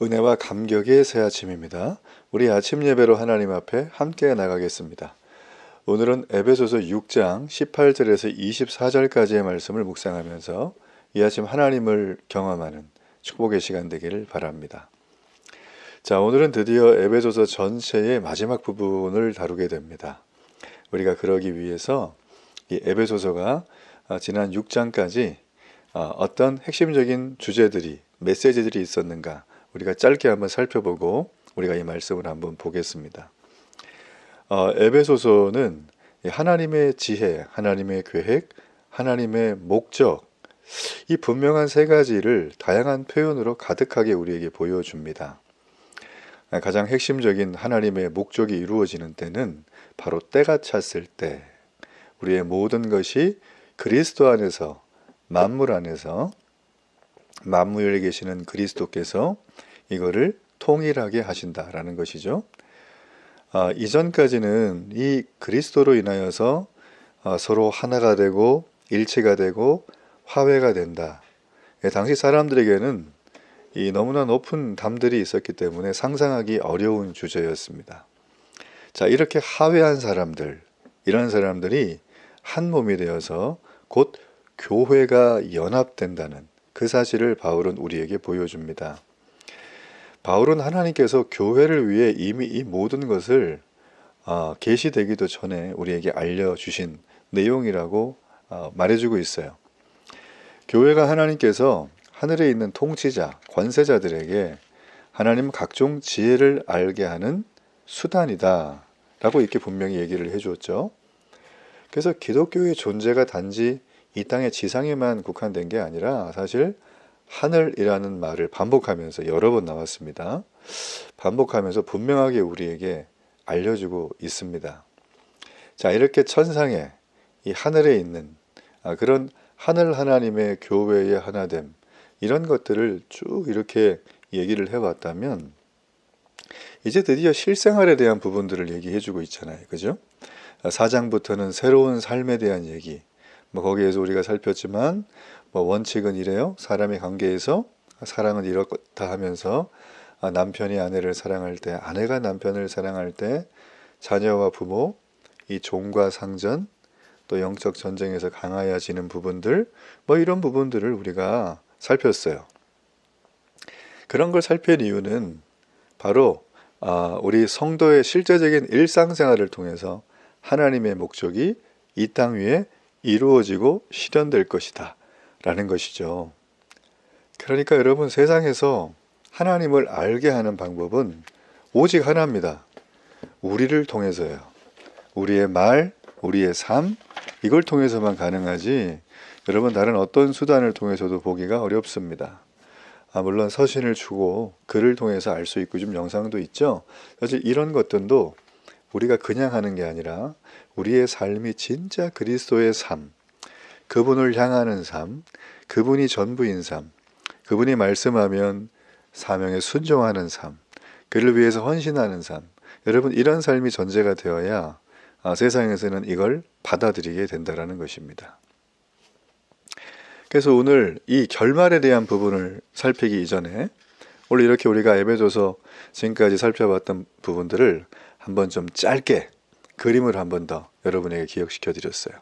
은혜와 감격의 새 아침입니다. 우리 아침 예배로 하나님 앞에 함께 나가겠습니다. 오늘은 에베소서 6장 18절에서 24절까지의 말씀을 묵상하면서 이 아침 하나님을 경험하는 축복의 시간 되기를 바랍니다. 자, 오늘은 드디어 에베소서 전체의 마지막 부분을 다루게 됩니다. 우리가 그러기 위해서 이 에베소서가 지난 6장까지 어떤 핵심적인 주제들이, 메시지들이 있었는가 우리가 짧게 한번 살펴보고 우리가 이 말씀을 한번 보겠습니다. 에베소서는 하나님의 지혜, 하나님의 계획, 하나님의 목적, 이 분명한 세 가지를 다양한 표현으로 가득하게 우리에게 보여줍니다. 가장 핵심적인 하나님의 목적이 이루어지는 때는 바로 때가 찼을 때, 우리의 모든 것이 그리스도 안에서, 만물 안에서, 만물에 계시는 그리스도께서 이거를 통일하게 하신다라는 것이죠. 이전까지는 이 그리스도로 인하여서 서로 하나가 되고 일체가 되고 화해가 된다. 당시 사람들에게는 이 너무나 높은 담들이 있었기 때문에 상상하기 어려운 주제였습니다. 자, 이렇게 화해한 사람들, 이런 사람들이 한 몸이 되어서 곧 교회가 연합된다는 그 사실을 바울은 우리에게 보여줍니다. 바울은 하나님께서 교회를 위해 이미 이 모든 것을 계시되기도 전에 우리에게 알려주신 내용이라고 말해주고 있어요. 교회가 하나님께서 하늘에 있는 통치자, 권세자들에게 하나님 각종 지혜를 알게 하는 수단이다 라고 이렇게 분명히 얘기를 해주었죠. 그래서 기독교의 존재가 단지 이 땅의 지상에만 국한된 게 아니라 사실 하늘이라는 말을 반복하면서 여러 번 나왔습니다. 반복하면서 분명하게 우리에게 알려주고 있습니다. 자, 이렇게 천상에 이 하늘에 있는 그런 하늘 하나님의 교회의 하나됨, 이런 것들을 쭉 이렇게 얘기를 해왔다면 이제 드디어 실생활에 대한 부분들을 얘기해주고 있잖아요. 그죠? 4장부터는 새로운 삶에 대한 얘기, 거기에서 우리가 살폈지만 원칙은 이래요. 사람의 관계에서 사랑은 이렇다 하면서 남편이 아내를 사랑할 때, 아내가 남편을 사랑할 때, 자녀와 부모, 이 종과 상전, 또 영적 전쟁에서 강하여지는 부분들, 이런 부분들을 우리가 살폈어요. 그런 걸 살핀 이유는 바로 우리 성도의 실제적인 일상생활을 통해서 하나님의 목적이 이 땅 위에 이루어지고 실현될 것이다 라는 것이죠. 그러니까 여러분, 세상에서 하나님을 알게 하는 방법은 오직 하나입니다. 우리를 통해서요. 우리의 말, 우리의 삶, 이걸 통해서만 가능하지 여러분, 다른 어떤 수단을 통해서도 보기가 어렵습니다. 물론 서신을 주고 글을 통해서 알 수 있고 좀 영상도 있죠. 사실 이런 것들도 우리가 그냥 하는 게 아니라 우리의 삶이 진짜 그리스도의 삶, 그분을 향하는 삶, 그분이 전부인 삶, 그분이 말씀하면 사명에 순종하는 삶, 그를 위해서 헌신하는 삶, 여러분, 이런 삶이 전제가 되어야 세상에서는 이걸 받아들이게 된다는 것입니다. 그래서 오늘 이 결말에 대한 부분을 살피기 이전에 오늘 이렇게 우리가 에베소서 지금까지 살펴봤던 부분들을 한번 좀 짧게 그림을 한번 더 여러분에게 기억시켜 드렸어요.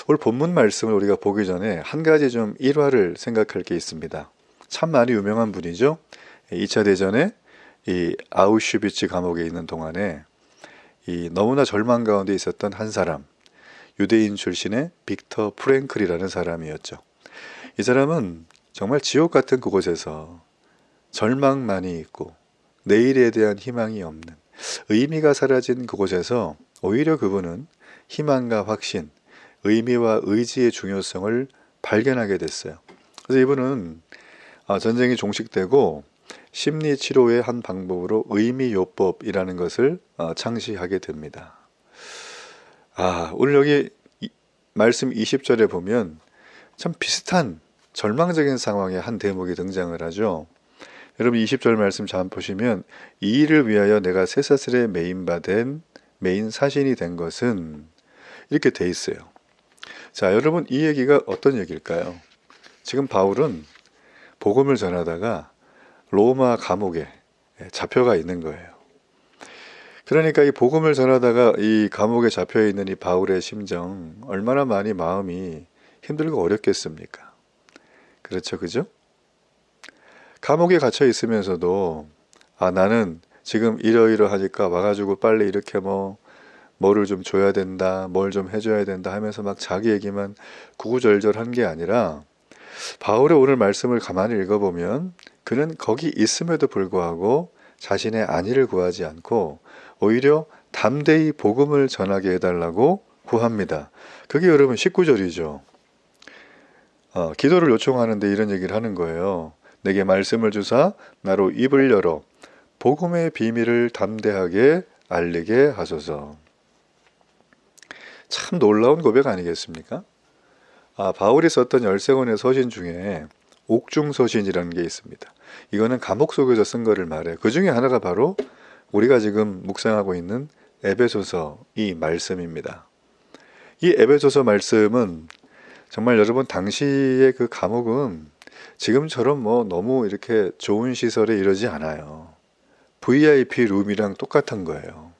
오늘 본문 말씀을 우리가 보기 전에 한 가지 좀 일화를 생각할 게 있습니다. 참 많이 유명한 분이죠. 2차 대전에 이 아우슈비츠 감옥에 있는 동안에 이 너무나 절망 가운데 있었던 한 사람, 유대인 출신의 빅터 프랭클이라는 사람이었죠. 이 사람은 정말 지옥 같은 그곳에서 절망만이 있고 내일에 대한 희망이 없는, 의미가 사라진 그곳에서 오히려 그분은 희망과 확신, 의미와 의지의 중요성을 발견하게 됐어요. 그래서 이분은 전쟁이 종식되고 심리치료의 한 방법으로 의미요법이라는 것을 창시하게 됩니다. 오늘 여기 말씀 20절에 보면 참 비슷한 절망적인 상황의 한 대목이 등장을 하죠. 여러분, 20절 말씀 잘 보시면 이 일을 위하여 내가 쇠사슬에 메인 사신이 된 것은 이렇게 돼 있어요. 자, 여러분, 이 얘기가 어떤 얘기일까요? 지금 바울은 복음을 전하다가 로마 감옥에 잡혀가 있는 거예요. 그러니까 이 복음을 전하다가 이 감옥에 잡혀 있는 이 바울의 심정, 얼마나 많이 마음이 힘들고 어렵겠습니까? 그렇죠, 그죠? 감옥에 갇혀 있으면서도 나는 지금 이러이러하니까 와가지고 빨리 이렇게 뭐를 좀 줘야 된다, 뭘 좀 해줘야 된다 하면서 막 자기 얘기만 구구절절한 게 아니라, 바울의 오늘 말씀을 가만히 읽어보면 그는 거기 있음에도 불구하고 자신의 안위를 구하지 않고 오히려 담대히 복음을 전하게 해달라고 구합니다. 그게 여러분 19절이죠. 기도를 요청하는데 이런 얘기를 하는 거예요. 내게 말씀을 주사 나로 입을 열어 복음의 비밀을 담대하게 알리게 하소서. 참 놀라운 고백 아니겠습니까? 바울이 썼던 13권의 서신 중에 옥중서신이라는 게 있습니다. 이거는 감옥 속에서 쓴 거를 말해요. 그 중에 하나가 바로 우리가 지금 묵상하고 있는 에베소서 이 말씀입니다. 이 에베소서 말씀은 정말 여러분 당시의 그 감옥은 지금처럼 너무 이렇게 좋은 시설에 이러지 않아요. VIP 룸이랑 똑같은 거예요.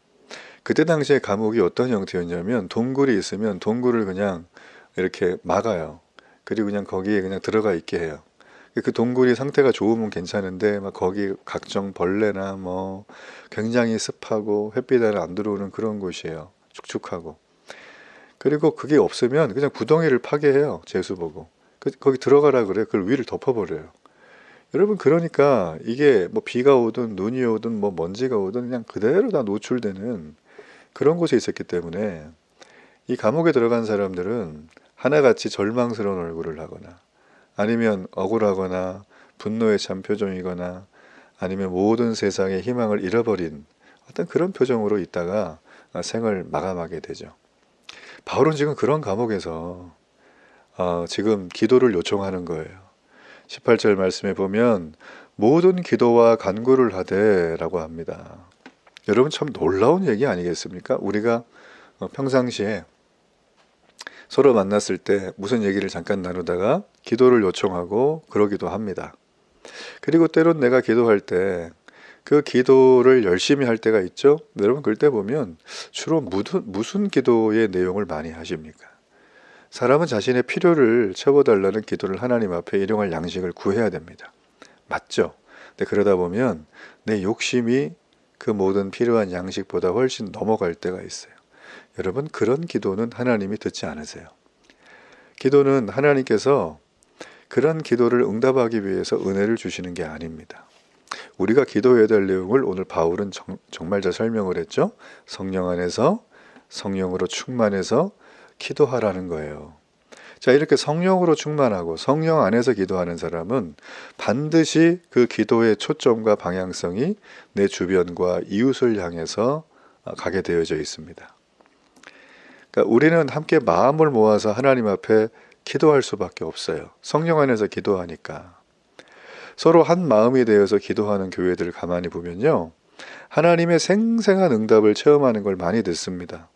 그때 당시에 감옥이 어떤 형태였냐면 동굴이 있으면 동굴을 그냥 이렇게 막아요. 그리고 그냥 거기에 그냥 들어가 있게 해요. 그 동굴이 상태가 좋으면 괜찮은데 막 거기 각종 벌레나 굉장히 습하고 햇빛 안 들어오는 그런 곳이에요. 축축하고. 그리고 그게 없으면 그냥 구덩이를 파괴해요. 재수 보고. 거기 들어가라 그래. 그걸 위를 덮어버려요. 여러분 그러니까 이게 비가 오든 눈이 오든 먼지가 오든 그냥 그대로 다 노출되는 그런 곳에 있었기 때문에 이 감옥에 들어간 사람들은 하나같이 절망스러운 얼굴을 하거나 아니면 억울하거나 분노에 찬 표정이거나 아니면 모든 세상의 희망을 잃어버린 어떤 그런 표정으로 있다가 생을 마감하게 되죠. 바울은 지금 그런 감옥에서 지금 기도를 요청하는 거예요. 18절 말씀에 보면 모든 기도와 간구를 하되 라고 합니다. 여러분 참 놀라운 얘기 아니겠습니까? 우리가 평상시에 서로 만났을 때 무슨 얘기를 잠깐 나누다가 기도를 요청하고 그러기도 합니다. 그리고 때론 내가 기도할 때 그 기도를 열심히 할 때가 있죠. 여러분 그때 보면 주로 무슨 기도의 내용을 많이 하십니까? 사람은 자신의 필요를 채워달라는 기도를 하나님 앞에 일용할 양식을 구해야 됩니다. 맞죠? 근데 그러다 보면 내 욕심이 그 모든 필요한 양식보다 훨씬 넘어갈 때가 있어요. 여러분 그런 기도는 하나님이 듣지 않으세요. 기도는 하나님께서 그런 기도를 응답하기 위해서 은혜를 주시는 게 아닙니다. 우리가 기도해야 될 내용을 오늘 바울은 정말 잘 설명을 했죠. 성령 안에서 성령으로 충만해서 기도하라는 거예요. 자, 이렇게 성령으로 충만하고 성령 안에서 기도하는 사람은 반드시 그 기도의 초점과 방향성이 내 주변과 이웃을 향해서 가게 되어져 있습니다. 그러니까 우리는 함께 마음을 모아서 하나님 앞에 기도할 수밖에 없어요. 성령 안에서 기도하니까. 서로 한 마음이 되어서 기도하는 교회들을 가만히 보면요. 하나님의 생생한 응답을 체험하는 걸 많이 듣습니다.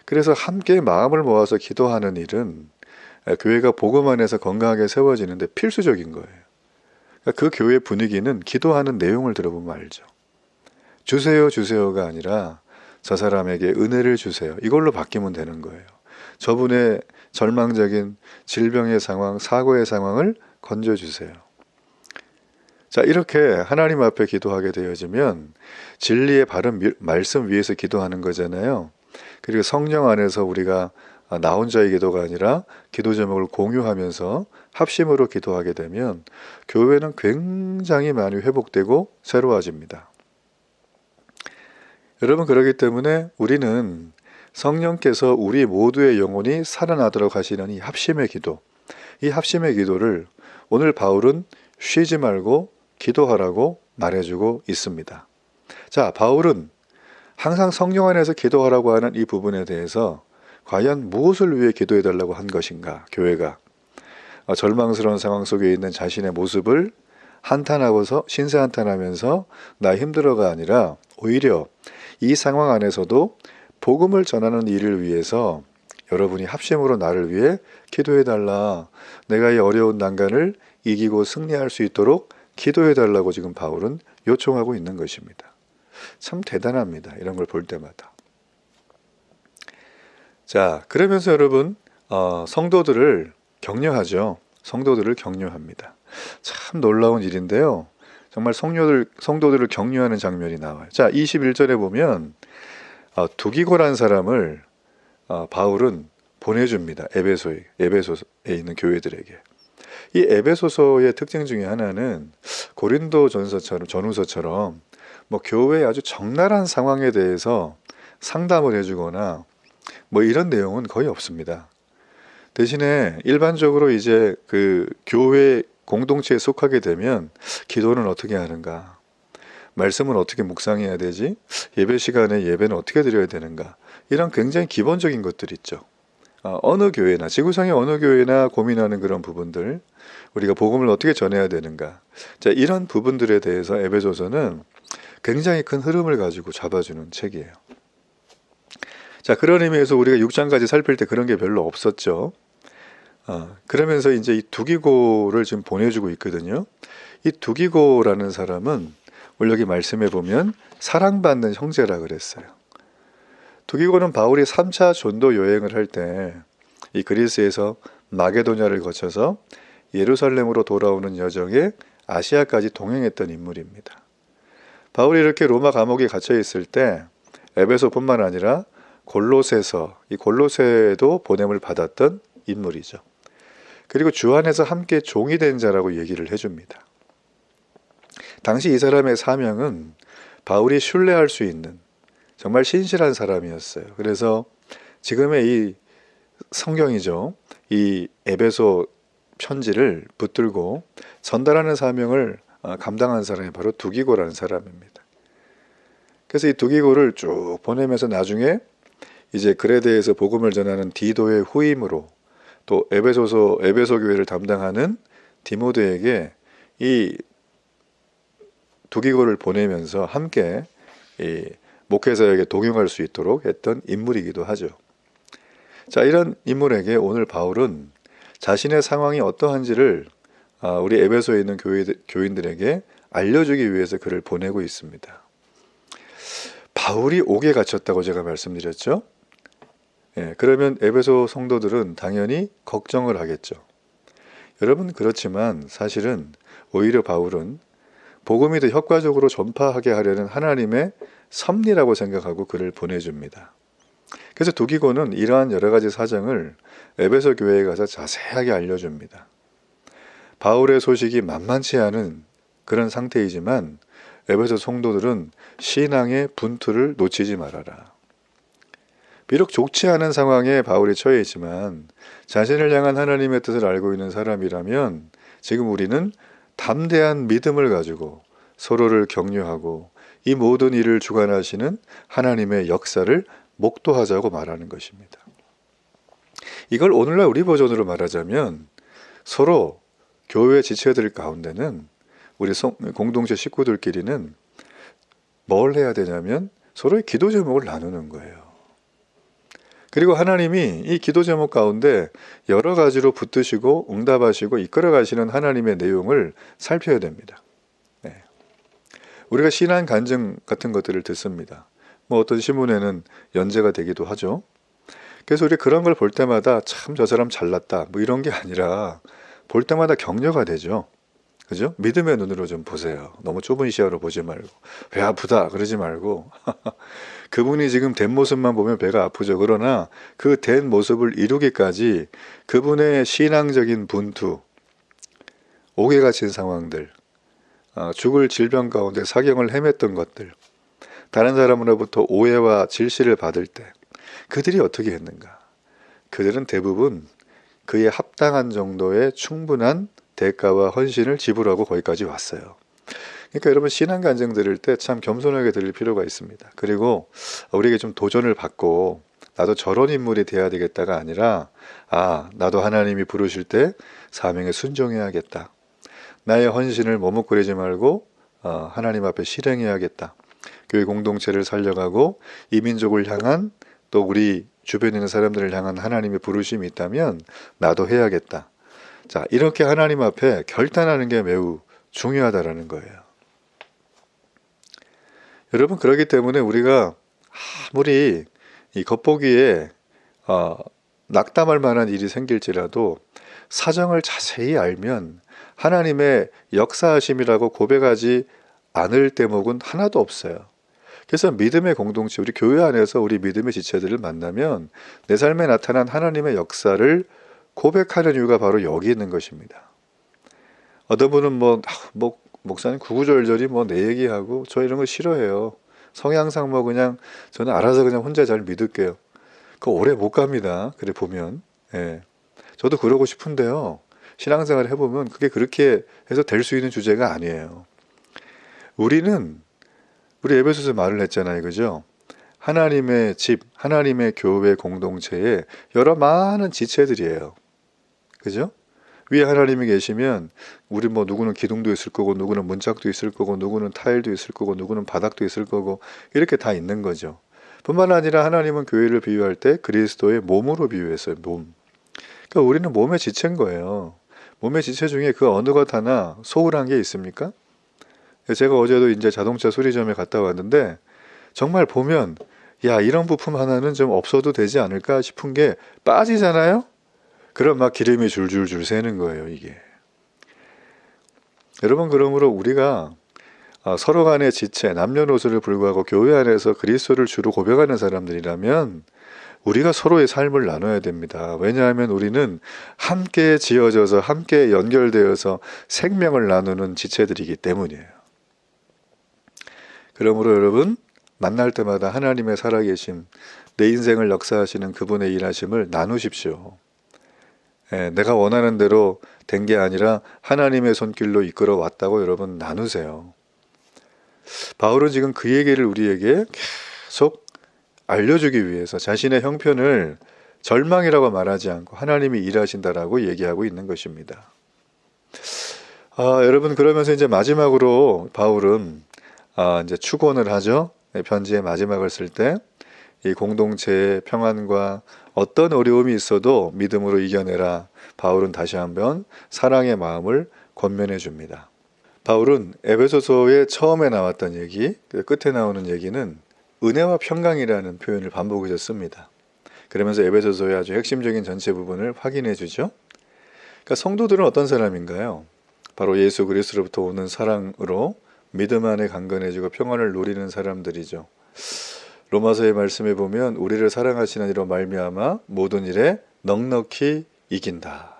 그래서 함께 마음을 모아서 기도하는 일은 교회가 복음 안에서 건강하게 세워지는데 필수적인 거예요. 그러니까 그 교회 분위기는 기도하는 내용을 들어보면 알죠. 주세요, 주세요가 아니라 저 사람에게 은혜를 주세요. 이걸로 바뀌면 되는 거예요. 저분의 절망적인 질병의 상황, 사고의 상황을 건져주세요. 자, 이렇게 하나님 앞에 기도하게 되어지면 진리의 바른 말씀 위에서 기도하는 거잖아요. 그리고 성령 안에서 우리가 나 혼자의 기도가 아니라 기도 제목을 공유하면서 합심으로 기도하게 되면 교회는 굉장히 많이 회복되고 새로워집니다. 여러분 그렇기 때문에 우리는 성령께서 우리 모두의 영혼이 살아나도록 하시는 이 합심의 기도, 이 합심의 기도를 오늘 바울은 쉬지 말고 기도하라고 말해주고 있습니다. 자, 바울은 항상 성령 안에서 기도하라고 하는 이 부분에 대해서 과연 무엇을 위해 기도해달라고 한 것인가? 교회가 절망스러운 상황 속에 있는 자신의 모습을 한탄하고서 신세한탄하면서 나 힘들어가 아니라 오히려 이 상황 안에서도 복음을 전하는 일을 위해서 여러분이 합심으로 나를 위해 기도해달라. 내가 이 어려운 난간을 이기고 승리할 수 있도록 기도해달라고 지금 바울은 요청하고 있는 것입니다. 참 대단합니다. 이런 걸 볼 때마다. 자, 그러면서 여러분 성도들을 격려하죠. 성도들을 격려합니다. 참 놀라운 일인데요. 정말 성도들을 격려하는 장면이 나와요. 자, 21절에 보면 두기고란 사람을 바울은 보내줍니다. 에베소에 있는 교회들에게. 이 에베소서의 특징 중에 하나는 고린도 전후서처럼 뭐 교회의 아주 적나라한 상황에 대해서 상담을 해주거나 뭐 이런 내용은 거의 없습니다. 대신에 일반적으로 이제 그 교회 공동체에 속하게 되면 기도는 어떻게 하는가, 말씀은 어떻게 묵상해야 되지, 예배 시간에 예배는 어떻게 드려야 되는가, 이런 굉장히 기본적인 것들 있죠. 어느 교회나 지구상의 어느 교회나 고민하는 그런 부분들, 우리가 복음을 어떻게 전해야 되는가, 자, 이런 부분들에 대해서 에베소서는 굉장히 큰 흐름을 가지고 잡아주는 책이에요. 자, 그런 의미에서 우리가 6장까지 살필 때 그런 게 별로 없었죠. 그러면서 이제 이 두기고를 지금 보내주고 있거든요. 이 두기고라는 사람은 우리 여기 말씀해 보면 사랑받는 형제라 그랬어요. 두기고는 바울이 3차 전도 여행을 할 때 이 그리스에서 마게도냐를 거쳐서 예루살렘으로 돌아오는 여정에 아시아까지 동행했던 인물입니다. 바울이 이렇게 로마 감옥에 갇혀 있을 때 에베소뿐만 아니라 이 골로새에도 보냄을 받았던 인물이죠. 그리고 주 안에서 함께 종이 된 자라고 얘기를 해줍니다. 당시 이 사람의 사명은 바울이 신뢰할 수 있는 정말 신실한 사람이었어요. 그래서 지금의 이 성경이죠. 이 에베소 편지를 붙들고 전달하는 사명을 감당한 사람이 바로 두기고라는 사람입니다. 그래서 이 두기고를 쭉 보내면서 나중에 이제 글에 대해서 복음을 전하는 디도의 후임으로 또 에베소 교회를 담당하는 디모데에게 이 두기고를 보내면서 함께 이 목회자에게 동용할 수 있도록 했던 인물이기도 하죠. 자, 이런 인물에게 오늘 바울은 자신의 상황이 어떠한지를 우리 에베소에 있는 교인들에게 알려주기 위해서 그를 보내고 있습니다. 바울이 옥에 갇혔다고 제가 말씀드렸죠. 예, 그러면 에베소 성도들은 당연히 걱정을 하겠죠. 여러분, 그렇지만 사실은 오히려 바울은 복음이 더 효과적으로 전파하게 하려는 하나님의 섭리라고 생각하고 그를 보내줍니다. 그래서 두기고는 이러한 여러 가지 사정을 에베소 교회에 가서 자세하게 알려줍니다. 바울의 소식이 만만치 않은 그런 상태이지만 에베소 성도들은 신앙의 분투를 놓치지 말아라. 비록 좋지 않은 상황에 바울이 처해 있지만 자신을 향한 하나님의 뜻을 알고 있는 사람이라면 지금 우리는 담대한 믿음을 가지고 서로를 격려하고 이 모든 일을 주관하시는 하나님의 역사를 목도하자고 말하는 것입니다. 이걸 오늘날 우리 버전으로 말하자면 서로 교회 지체들 가운데는 우리 공동체 식구들끼리는 뭘 해야 되냐면 서로의 기도 제목을 나누는 거예요. 그리고 하나님이 이 기도 제목 가운데 여러 가지로 붙드시고 응답하시고 이끌어 가시는 하나님의 내용을 살펴야 됩니다. 네. 우리가 신앙 간증 같은 것들을 듣습니다. 뭐 어떤 신문에는 연재가 되기도 하죠. 그래서 우리 그런 걸 볼 때마다 참 저 사람 잘났다 뭐 이런 게 아니라 볼 때마다 격려가 되죠. 그죠? 믿음의 눈으로 좀 보세요. 너무 좁은 시야로 보지 말고 배 아프다 그러지 말고 그분이 지금 된 모습만 보면 배가 아프죠. 그러나 그 된 모습을 이루기까지 그분의 신앙적인 분투, 옥에 갇힌 상황들, 죽을 질병 가운데 사경을 헤맸던 것들, 다른 사람으로부터 오해와 질시를 받을 때 그들이 어떻게 했는가? 그들은 대부분 그에 합당한 정도의 충분한 대가와 헌신을 지불하고 거기까지 왔어요. 그러니까 여러분 신앙 간증 들을 때 참 겸손하게 들을 필요가 있습니다. 그리고 우리에게 좀 도전을 받고 나도 저런 인물이 돼야 되겠다가 아니라 나도 하나님이 부르실 때 사명에 순종해야겠다. 나의 헌신을 머뭇거리지 말고 하나님 앞에 실행해야겠다. 교회 공동체를 살려가고 이 민족을 향한 또 우리 주변에 있는 사람들을 향한 하나님의 부르심이 있다면 나도 해야겠다. 자, 이렇게 하나님 앞에 결단하는 게 매우 중요하다라는 거예요. 여러분, 그렇기 때문에 우리가 아무리 이 겉보기에 낙담할 만한 일이 생길지라도 사정을 자세히 알면 하나님의 역사하심이라고 고백하지 않을 대목은 하나도 없어요. 그래서 믿음의 공동체, 우리 교회 안에서 우리 믿음의 지체들을 만나면 내 삶에 나타난 하나님의 역사를 고백하는 이유가 바로 여기 있는 것입니다. 어떤 분은 목사님 구구절절히 내 얘기하고 저 이런 거 싫어해요. 성향상 그냥 저는 알아서 그냥 혼자 잘 믿을게요. 그거 오래 못 갑니다. 그래 보면. 예. 저도 그러고 싶은데요. 신앙생활 해보면 그게 그렇게 해서 될 수 있는 주제가 아니에요. 우리 에베소서 말을 했잖아요. 그죠? 하나님의 집, 하나님의 교회 공동체에 여러 많은 지체들이에요. 그죠? 위에 하나님이 계시면 우리 누구는 기둥도 있을 거고 누구는 문짝도 있을 거고 누구는 타일도 있을 거고 누구는 바닥도 있을 거고 이렇게 다 있는 거죠. 뿐만 아니라 하나님은 교회를 비유할 때 그리스도의 몸으로 비유했어요. 몸. 그러니까 우리는 몸의 지체인 거예요. 몸의 지체 중에 그 어느 것 하나 소홀한 게 있습니까? 제가 어제도 이제 자동차 수리점에 갔다 왔는데 정말 보면 야, 이런 부품 하나는 좀 없어도 되지 않을까 싶은 게 빠지잖아요? 그럼 막 기름이 줄줄줄 새는 거예요, 이게. 여러분, 그러므로 우리가 서로 간의 지체, 남녀노소를 불구하고 교회 안에서 그리스도를 주로 고백하는 사람들이라면 우리가 서로의 삶을 나눠야 됩니다. 왜냐하면 우리는 함께 지어져서 함께 연결되어서 생명을 나누는 지체들이기 때문이에요. 그러므로 여러분, 만날 때마다 하나님의 살아계심, 내 인생을 역사하시는 그분의 일하심을 나누십시오. 내가 원하는 대로 된 게 아니라 하나님의 손길로 이끌어 왔다고 여러분 나누세요. 바울은 지금 그 얘기를 우리에게 계속 알려주기 위해서 자신의 형편을 절망이라고 말하지 않고 하나님이 일하신다라고 얘기하고 있는 것입니다. 여러분, 그러면서 이제 마지막으로 바울은 이제 축원을 하죠. 편지의 마지막을 쓸 때 이 공동체의 평안과 어떤 어려움이 있어도 믿음으로 이겨내라. 바울은 다시 한번 사랑의 마음을 권면해 줍니다. 바울은 에베소서의 처음에 나왔던 얘기, 끝에 나오는 얘기는 은혜와 평강이라는 표현을 반복해서 씁니다. 그러면서 에베소서의 아주 핵심적인 전체 부분을 확인해 주죠. 그러니까 성도들은 어떤 사람인가요? 바로 예수 그리스도로부터 오는 사랑으로 믿음 안에 강건해지고 평안을 누리는 사람들이죠. 로마서의 말씀에 보면 우리를 사랑하시는 이로 말미암아 모든 일에 넉넉히 이긴다.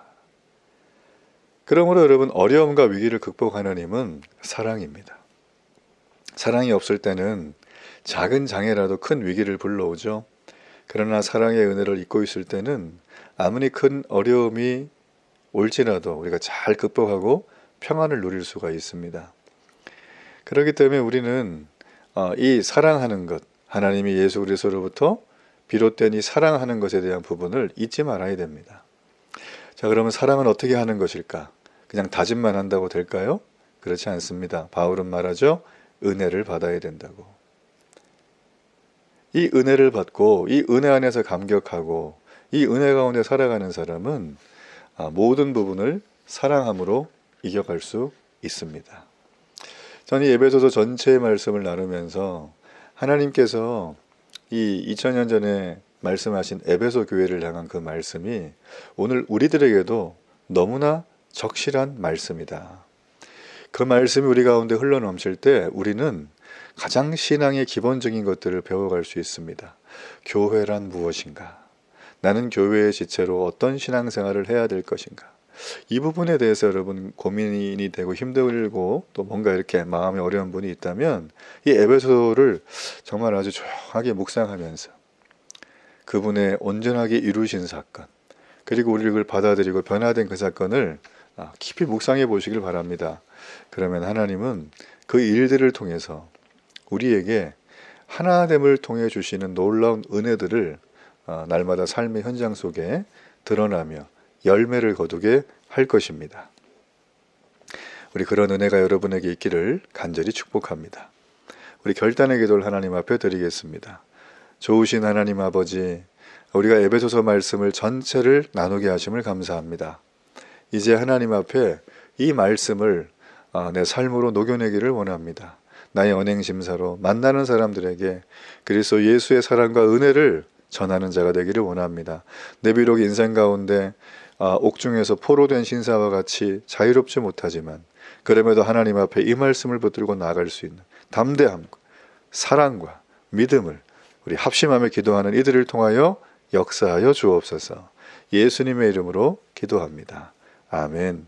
그러므로 여러분, 어려움과 위기를 극복하는 힘은 사랑입니다. 사랑이 없을 때는 작은 장애라도 큰 위기를 불러오죠. 그러나 사랑의 은혜를 잊고 있을 때는 아무리 큰 어려움이 올지라도 우리가 잘 극복하고 평안을 누릴 수가 있습니다. 그렇기 때문에 우리는 이 사랑하는 것, 하나님이 예수 그리스도로부터 비롯된 이 사랑하는 것에 대한 부분을 잊지 말아야 됩니다. 자, 그러면 사랑은 어떻게 하는 것일까? 그냥 다짐만 한다고 될까요? 그렇지 않습니다. 바울은 말하죠. 은혜를 받아야 된다고. 이 은혜를 받고 이 은혜 안에서 감격하고 이 은혜 가운데 살아가는 사람은 모든 부분을 사랑함으로 이겨갈 수 있습니다. 저는 이 에베소서 전체의 말씀을 나누면서 하나님께서 이 2000년 전에 말씀하신 에베소 교회를 향한 그 말씀이 오늘 우리들에게도 너무나 적실한 말씀이다. 그 말씀이 우리 가운데 흘러넘칠 때 우리는 가장 신앙의 기본적인 것들을 배워갈 수 있습니다. 교회란 무엇인가? 나는 교회의 지체로 어떤 신앙생활을 해야 될 것인가? 이 부분에 대해서 여러분 고민이 되고 힘들고 또 뭔가 이렇게 마음이 어려운 분이 있다면 이 에베소를 정말 아주 조용하게 묵상하면서 그분의 온전하게 이루신 사건, 그리고 우리를 그걸 받아들이고 변화된 그 사건을 깊이 묵상해 보시길 바랍니다. 그러면 하나님은 그 일들을 통해서 우리에게 하나됨을 통해 주시는 놀라운 은혜들을 날마다 삶의 현장 속에 드러나며 열매를 거두게 할 것입니다. 우리 그런 은혜가 여러분에게 있기를 간절히 축복합니다. 우리 결단의 기도를 하나님 앞에 드리겠습니다. 좋으신 하나님 아버지, 우리가 에베소서 말씀을 전체를 나누게 하심을 감사합니다. 이제 하나님 앞에 이 말씀을 내 삶으로 녹여내기를 원합니다. 나의 언행심사로 만나는 사람들에게 그리스도 예수의 사랑과 은혜를 전하는 자가 되기를 원합니다. 내 비록 인생 가운데 옥중에서 포로된 신사와 같이 자유롭지 못하지만 그럼에도 하나님 앞에 이 말씀을 붙들고 나아갈 수 있는 담대함과 사랑과 믿음을 우리 합심하며 기도하는 이들을 통하여 역사하여 주옵소서. 예수님의 이름으로 기도합니다. 아멘.